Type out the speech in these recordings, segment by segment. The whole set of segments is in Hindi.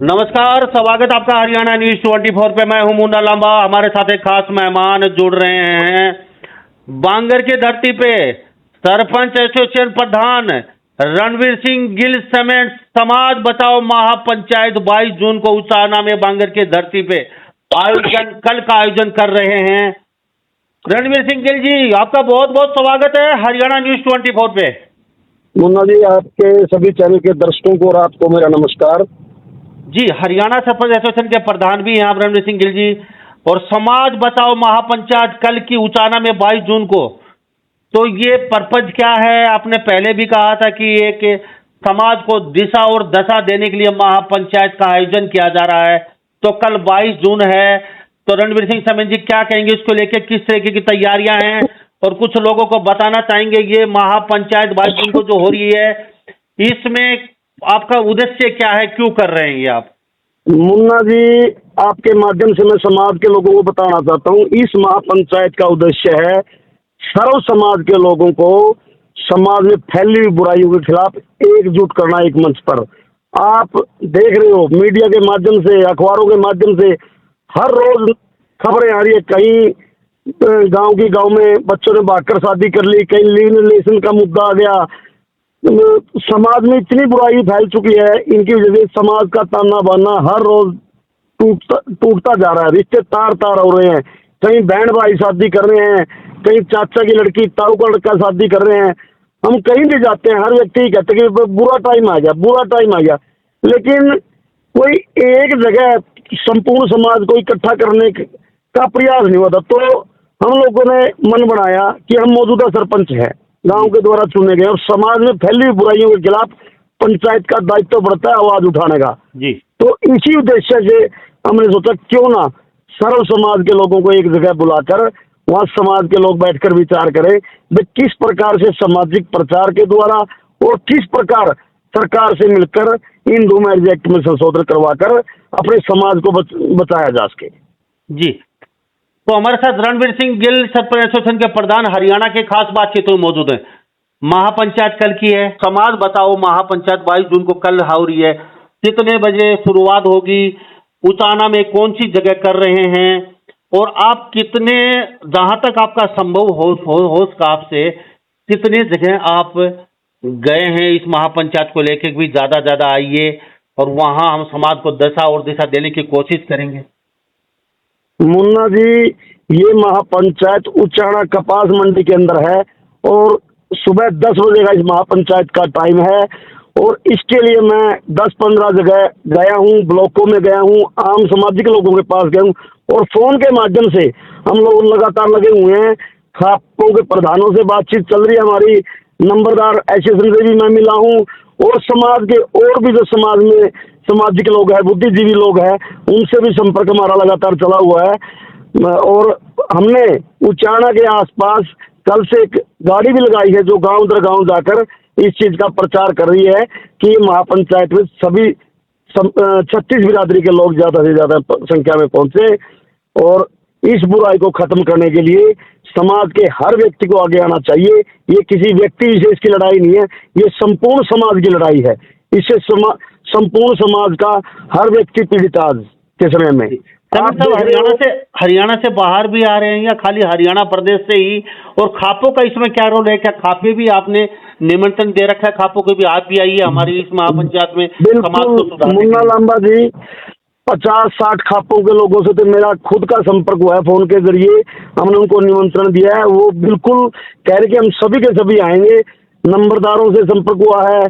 नमस्कार, स्वागत आपका हरियाणा न्यूज 24 पे। मैं हूं मुन्ना लांबा। हमारे साथ एक खास मेहमान जुड़ रहे हैं। बांगर की धरती पे सरपंच एसोसिएशन प्रधान रणवीर सिंह गिल समेत समाज बचाओ महापंचायत 22 जून को उचाना में बांगर की धरती पे कल का आयोजन कर रहे हैं। रणवीर सिंह गिल जी, आपका बहुत बहुत स्वागत है हरियाणा न्यूज 24 पे। मुन्ना जी, आपके सभी चैनल के दर्शकों को और आपको मेरा नमस्कार जी। हरियाणा सरपंच एसोसिएशन के प्रधान भी हैं आप रणवीर सिंह गिल जी, और समाज बचाओ महापंचायत कल की उचाना में 22 जून को। तो ये पर्पज क्या है? आपने पहले भी कहा था कि एक समाज को दिशा और दशा देने के लिए महापंचायत का आयोजन किया जा रहा है। तो कल 22 जून है, तो रणवीर सिंह समेत जी क्या कहेंगे इसको लेकर? किस तरीके की तैयारियां हैं? और कुछ लोगों को बताना चाहेंगे ये महापंचायत 22 जून को जो हो रही है, इसमें आपका उद्देश्य क्या है, क्यों कर रहे हैं ये आप? मुन्ना जी, आपके माध्यम से मैं समाज के लोगों को बताना चाहता हूँ। इस महापंचायत का उद्देश्य है सर्व समाज के लोगों को समाज में फैली हुई बुराइयों के खिलाफ एकजुट करना एक मंच पर। आप देख रहे हो मीडिया के माध्यम से, अखबारों के माध्यम से हर रोज खबरें आ रही है। कहीं गांव में बच्चों ने भागकर शादी कर ली, कहीं लिव इन रिलेशन का मुद्दा आ गया। समाज में इतनी बुराई फैल चुकी है, इनकी वजह से समाज का ताना बाना हर रोज टूटता जा रहा है। रिश्ते तार तार हो रहे हैं। कहीं बहन भाई शादी कर रहे हैं, कहीं चाचा की लड़की ताऊ का लड़का शादी कर रहे हैं। हम कहीं भी जाते हैं, हर व्यक्ति कहते हैं कि बुरा टाइम आ गया, बुरा टाइम आ गया। लेकिन कोई एक जगह संपूर्ण समाज को इकट्ठा करने का प्रयास नहीं होता। तो हम लोगों ने मन बनाया कि हम मौजूदा सरपंच हैं, गांव के द्वारा चुने गए, और समाज में फैली हुई बुराइयों के खिलाफ पंचायत का दायित्व बढ़ता है आवाज उठाने का जी। तो इसी उद्देश्य से हमने सोचा क्यों ना सर्व समाज के लोगों को एक जगह बुलाकर वहां समाज के लोग बैठकर विचार करें वे किस प्रकार से सामाजिक प्रचार के द्वारा और किस प्रकार सरकार से मिलकर इन दो मैरिज एक्ट में संशोधन करवाकर अपने समाज को बचाया जा सके। जी, तो हमारे साथ रणवीर सिंह गिल सरपंच एसोसिएशन के प्रधान हरियाणा के खास बातचीत में मौजूद हैं। महापंचायत कल की है, समाज बताओ महापंचायत 22 जून को कल हो रही है। कितने बजे शुरुआत होगी? उचाना में कौन सी जगह कर रहे हैं? और आप कितने, जहां तक आपका संभव हो आपसे, कितने जगह आप गए हैं इस महापंचायत को लेकर भी ज्यादा आइए और वहां हम समाज को दशा और दिशा देने की कोशिश करेंगे। मुन्ना जी, ये महापंचायत उचाना कपास मंडी के अंदर है और सुबह 10 बजे का इस महापंचायत का टाइम है। और इसके लिए मैं 10-15 जगह गया हूँ, ब्लॉकों में गया हूँ, आम सामाजिक लोगों के पास गया हूँ, और फोन के माध्यम से हम लोग लगातार लगे हुए हैं। खापों के प्रधानों से बातचीत चल रही है हमारी, नंबरदार एसोसिएशन से भी मैं मिला हूँ, और समाज के और भी जो समाज में सामाजिक लोग हैं, बुद्धिजीवी लोग हैं, उनसे भी संपर्क हमारा लगातार चला हुआ है। और हमने उचाना के आसपास कल से एक गाड़ी भी लगाई है जो गांव दर गांव जाकर इस चीज का प्रचार कर रही है कि महापंचायत में सभी 36 बिरादरी के लोग ज्यादा से ज्यादा संख्या में पहुंचे, और इस बुराई को खत्म करने के लिए समाज के हर व्यक्ति को आगे आना चाहिए। ये किसी व्यक्ति विशेष की लड़ाई नहीं है, ये संपूर्ण समाज की लड़ाई है। इससे संपूर्ण समाज का हर व्यक्ति पीड़ित आज के समय में। आप सब हरियाणा से बाहर भी आ रहे हैं या खाली हरियाणा प्रदेश से ही? और खापों का इसमें क्या रोल है? क्या खापे भी आपने निमंत्रण दे रखा है खापों को भी, आप भी आइए हमारी इस महापंचायत में समाज को सुधारने? मुन्ना लांबा जी, 50-60 खापों के लोगों से तो मेरा खुद का संपर्क हुआ है फोन के जरिए। हमने उनको निमंत्रण दिया है, वो बिल्कुल कह रहे कि हम सभी के सभी आएंगे। नंबरदारों से संपर्क हुआ है,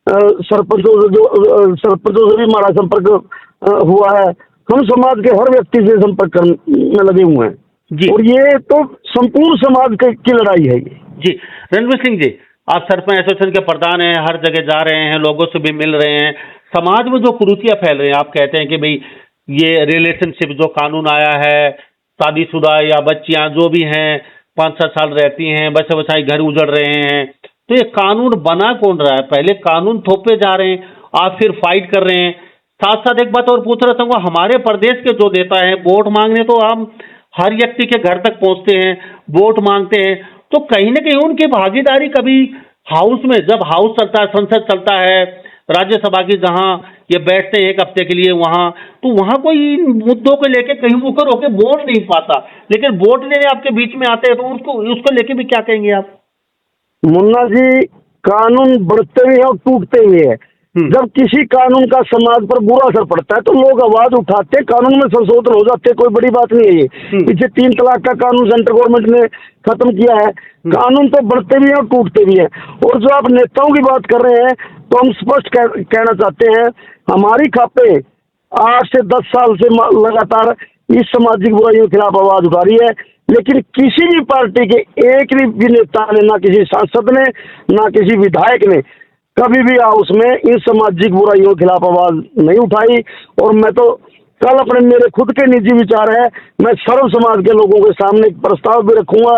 सरपंचों से भी हमारा संपर्क हुआ है। हम समाज के हर व्यक्ति से संपर्क में लगे हुए हैं जी। और ये तो संपूर्ण समाज की लड़ाई है ये। जी, रणवीर सिंह जी, आप सरपंच एसोसिएशन के प्रधान हैं, हर जगह जा रहे हैं, लोगों से भी मिल रहे हैं। समाज में जो कुरीतियां फैल रही हैं, आप कहते हैं कि भाई ये रिलेशनशिप जो कानून आया है, शादीशुदा या बच्चियां जो भी हैं 5-7 साल रहती हैं, बच्चे बच्चाई घर उजड़ रहे हैं, तो ये कानून बना कौन रहा है? पहले कानून थोपे जा रहे हैं, आप फिर फाइट कर रहे हैं। साथ साथ एक बात और पूछ रहा था, हमारे प्रदेश के जो नेता हैं वोट मांगने तो हम हर व्यक्ति के घर तक पहुंचते हैं, वोट मांगते हैं, तो कहीं ना कहीं उनकी भागीदारी कभी हाउस में, जब हाउस चलता है, संसद चलता है, राज्यसभा की जहां ये बैठते हैं 1 हफ्ते के लिए वहाँ, तो वहाँ कोई इन मुद्दों को लेके कहीं मुकर होके बोल नहीं पाता, लेकिन वोट लेने आपके बीच में आते हैं तो उसको लेके भी क्या कहेंगे आप? मुन्ना जी, कानून बढ़ते हुए और टूटते हुए है। जब किसी कानून का समाज पर बुरा असर पड़ता है तो लोग आवाज उठाते हैं, कानून में संशोधन हो जाते हैं, कोई बड़ी बात नहीं है ये। पीछे 3 तलाक का कानून सेंट्रल गवर्नमेंट ने खत्म किया है। कानून तो बढ़ते भी हैं और टूटते भी हैं। और जो आप नेताओं की बात कर रहे हैं तो हम स्पष्ट कहना चाहते हैं, हमारी खापे 8 से 10 साल से लगातार इस सामाजिक बुराइयों के खिलाफ आवाज उठा रही है, लेकिन किसी भी पार्टी के एक भी नेता ने, ना किसी सांसद ने, ना किसी विधायक ने कभी भी हाउस में इन सामाजिक बुराइयों के खिलाफ आवाज नहीं उठाई। और मैं तो कल अपने मेरे खुद के निजी विचार है, मैं सर्व समाज के लोगों के सामने एक प्रस्ताव भी रखूंगा,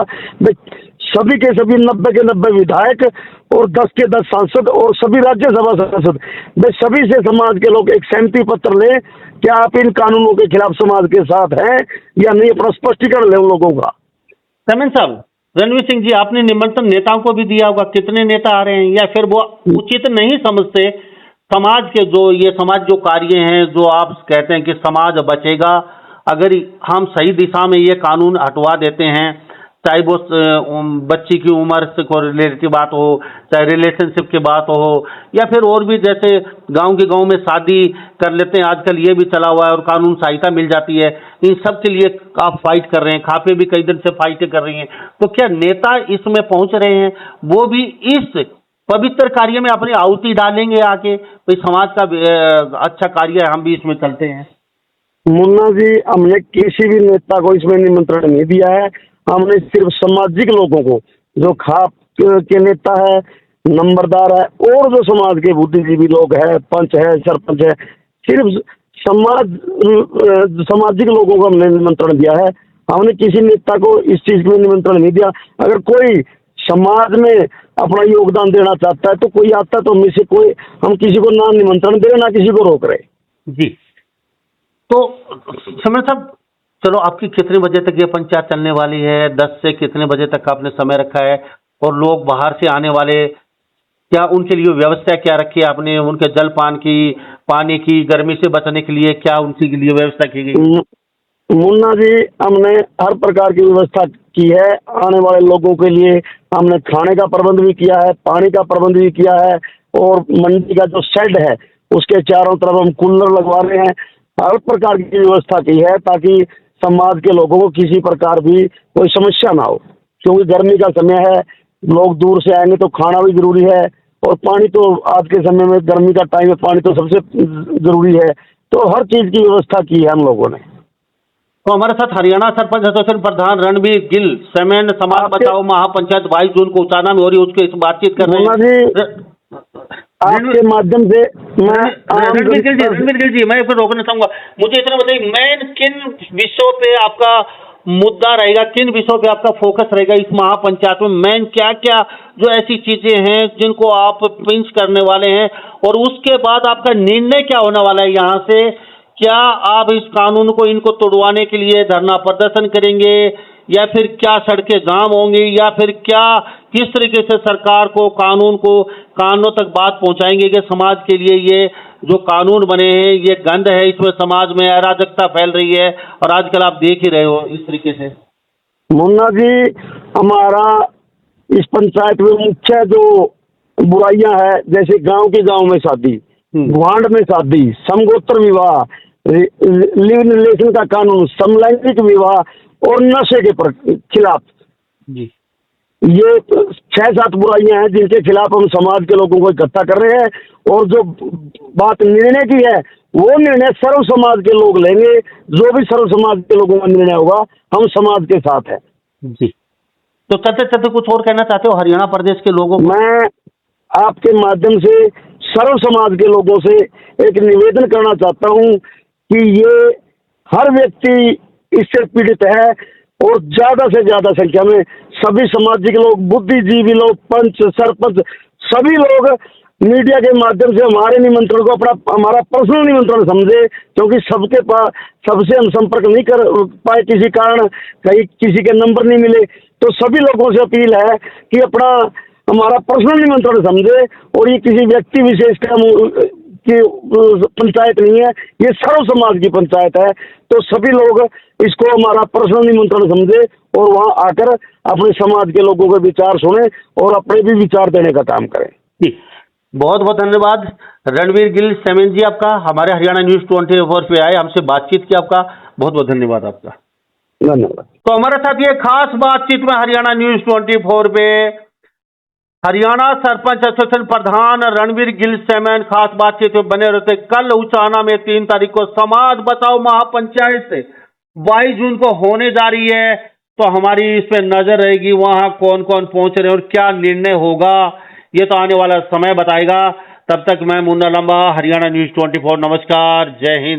सभी के सभी 90 के 90 विधायक और 10 के 10 सांसद और सभी राज्यसभा सांसद, वे सभी से समाज के लोग एक सहमति पत्र लें कि आप इन कानूनों के खिलाफ समाज के साथ हैं या नहीं, अपना स्पष्टीकरण लें उन लोगों का। चेयरमैन साहब, रणवीर सिंह जी, आपने निमंत्रण नेताओं को भी दिया होगा, कितने नेता आ रहे हैं, या फिर वो उचित नहीं समझते समाज के ये समाज जो कार्य हैं, जो आप कहते हैं कि समाज बचेगा अगर हम सही दिशा में ये कानून हटवा देते हैं, चाहे वो बच्ची की उम्र से को रिलेटेड बात हो, चाहे रिलेशनशिप की बात हो, या फिर और भी जैसे गांव के गांव में शादी कर लेते हैं आजकल, ये भी चला हुआ है और कानून सहायता मिल जाती है, इन सब के लिए आप फाइट कर रहे हैं, खापे भी कई दिन से फाइट कर रही हैं, तो क्या नेता इसमें पहुंच रहे हैं, वो भी इस पवित्र कार्य में अपनी आहुति डालेंगे आके, भाई समाज का अच्छा कार्य है, हम भी इसमें चलते हैं? मुन्ना जी, हमने किसी भी नेता को इसमें निमंत्रण नहीं दिया है। हमने सिर्फ सामाजिक लोगों को, जो खाप के नेता है, नंबरदार है और जो समाज के बुद्धिजीवी लोग हैं, पंच है, सरपंच है, सिर्फ सामाजिक लोगों को हमने निमंत्रण दिया है। हमने किसी नेता को इस चीज में निमंत्रण नहीं दिया। अगर कोई समाज में अपना योगदान देना चाहता है तो कोई आता, तो हम किसी को ना निमंत्रण दे रहे, ना किसी को रोक रहे जी। तो चेयरमैन साहब, चलो आपकी कितने बजे तक ये पंचायत चलने वाली है? 10 से कितने बजे तक आपने समय रखा है? और लोग बाहर से आने वाले, क्या उनके लिए व्यवस्था क्या रखी है आपने? उनके जलपान की, पानी की, गर्मी से बचने के लिए क्या उनके लिए व्यवस्था की गई? मुन्ना जी, हमने हर प्रकार की व्यवस्था की है। आने वाले लोगों के लिए हमने खाने का प्रबंध भी किया है, पानी का प्रबंध भी किया है, और मंडी का जो शेड है उसके चारों तरफ हम कूलर लगवा रहे हैं। हर प्रकार की व्यवस्था की है ताकि समाज के लोगों को किसी प्रकार भी कोई समस्या ना हो, क्योंकि गर्मी का समय है, लोग दूर से आएंगे तो खाना भी जरूरी है, और पानी तो आज के समय में गर्मी का टाइम है, पानी तो सबसे जरूरी है। तो हर चीज की व्यवस्था की है हम लोगों ने। तो हमारे साथ हरियाणा सरपंच एसोसिएशन प्रधान रणवीर गिल, सेमेन समाज बचाओ महापंचायत 22 जून को उचाना में हो रही है, उसके बातचीत कर रहे हैं। आपके माध्यम से मैं रणवीर गिल जी, मैं फिर रोकना चाहूंगा, मुझे इतना बताइए, मेन किन विषयों पे आपका मुद्दा रहेगा, किन विषयों पे आपका फोकस रहेगा इस महापंचायत में? मेन क्या क्या जो ऐसी चीजें हैं जिनको आप पिंच करने वाले हैं, और उसके बाद आपका निर्णय क्या होने वाला है यहाँ से? क्या आप इस कानून को, इनको तोड़वाने के लिए धरना प्रदर्शन करेंगे, या फिर क्या सड़कें जाम होंगी, या फिर क्या किस तरीके से सरकार को, कानून को कानों तक बात पहुंचाएंगे कि समाज के लिए ये जो कानून बने हैं ये गंद है, इसमें समाज में अराजकता फैल रही है, और आजकल आप देख ही रहे हो इस तरीके से? मुन्ना जी, हमारा इस पंचायत में मुख्य जो बुराइयां है, जैसे गांव के गांव में शादी, गुआंढ में शादी, समगोत्र विवाह, लिव इन रिलेशन का कानून, समलैंगिक विवाह और नशे के खिलाफ जी, ये 6-7 बुराइयां हैं जिनके खिलाफ हम समाज के लोगों को इकट्ठा कर रहे हैं। और जो बात निर्णय की है, वो निर्णय सर्व समाज के लोग लेंगे। जो भी सर्व समाज के लोगों का निर्णय होगा, हम समाज के साथ हैं जी। तो चलते कुछ और कहना चाहते हो हरियाणा प्रदेश के लोगों को? मैं आपके माध्यम से सर्व समाज के लोगों से एक निवेदन करना चाहता हूं कि ये हर व्यक्ति इससे पीड़ित है, और ज्यादा से ज्यादा संख्या में सभी सामाजिक लोग, बुद्धिजीवी लोग, पंच, सरपंच, सभी लोग मीडिया के माध्यम से हमारे निमंत्रण को हमारा पर्सनल निमंत्रण समझे, क्योंकि सबके पास सबसे हम संपर्क नहीं कर पाए, किसी कारण कहीं किसी के नंबर नहीं मिले, तो सभी लोगों से अपील है कि अपना हमारा पर्सनल निमंत्रण समझे, और ये किसी व्यक्ति विशेष का की पंचायत नहीं है, ये सर्व समाज की पंचायत है। तो सभी लोग इसको हमारा पर्सनल निमंत्रण समझे और वहां आकर अपने समाज के लोगों के विचार सुने और अपने भी विचार देने का काम करें। जी, बहुत बहुत धन्यवाद रणवीर गिल सेमेन जी, आपका हमारे हरियाणा न्यूज़ 24 पे आए, हमसे बातचीत की, आपका बहुत बहुत धन्यवाद आपका। धन्यवाद। तो हमारे साथ ये खास बातचीत में हरियाणा न्यूज़ 24 पे हरियाणा सरपंच एसोसिएशन प्रधान रणवीर गिल सेमेन खास बातचीत में बने रहते। कल उचाना में 3 तारीख को समाज बचाओ महापंचायत 22 जून को होने जा रही है, तो हमारी इस पे नजर रहेगी वहां कौन कौन पहुंच रहे हैं और क्या निर्णय होगा, ये तो आने वाला समय बताएगा। तब तक मैं मुन्ना लंबा, हरियाणा न्यूज़ 24, नमस्कार, जय हिंद।